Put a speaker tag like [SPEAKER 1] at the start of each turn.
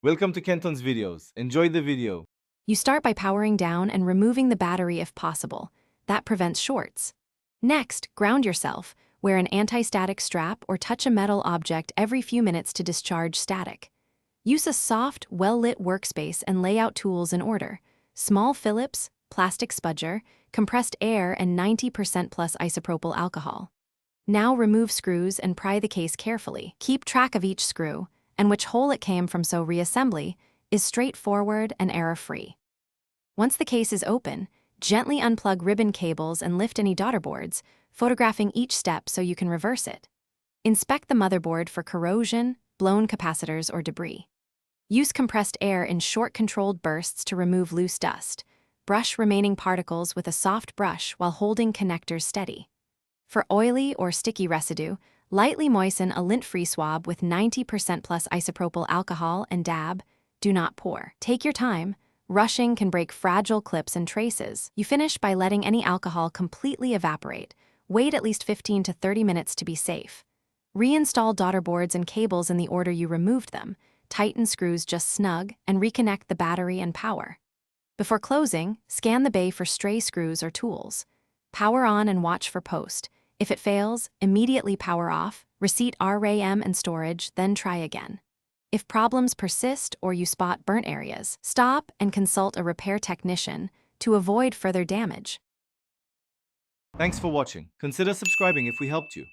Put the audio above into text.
[SPEAKER 1] Welcome to Kenton's videos. Enjoy the video.
[SPEAKER 2] You start by powering down and removing the battery if possible. That prevents shorts. Next, ground yourself. Wear an anti-static strap or touch a metal object every few minutes to discharge static. Use a soft, well-lit workspace and lay out tools in order. Small Phillips, plastic spudger, compressed air, and 90% plus isopropyl alcohol. Now remove screws and pry the case carefully. Keep track of each screw and which hole it came from so reassembly is straightforward and error-free. Once the case is open, gently unplug ribbon cables and lift any daughter boards, photographing each step so you can reverse it. Inspect the motherboard for corrosion, blown capacitors, or debris. Use compressed air in short controlled bursts to remove loose dust. Brush remaining particles with a soft brush while holding connectors steady. For oily or sticky residue, lightly moisten a lint-free swab with 90% plus isopropyl alcohol and dab. Do not pour. Take your time. Rushing can break fragile clips and traces. You finish by letting any alcohol completely evaporate. Wait at least 15 to 30 minutes to be safe. Reinstall daughter boards and cables in the order you removed them. Tighten screws just snug and reconnect the battery and power. Before closing, scan the bay for stray screws or tools. Power on and watch for post. If it fails, immediately power off, reseat RAM and storage, then try again. If problems persist or you spot burnt areas, stop and consult a repair technician to avoid further damage.
[SPEAKER 1] Thanks for watching. Consider subscribing if we helped you.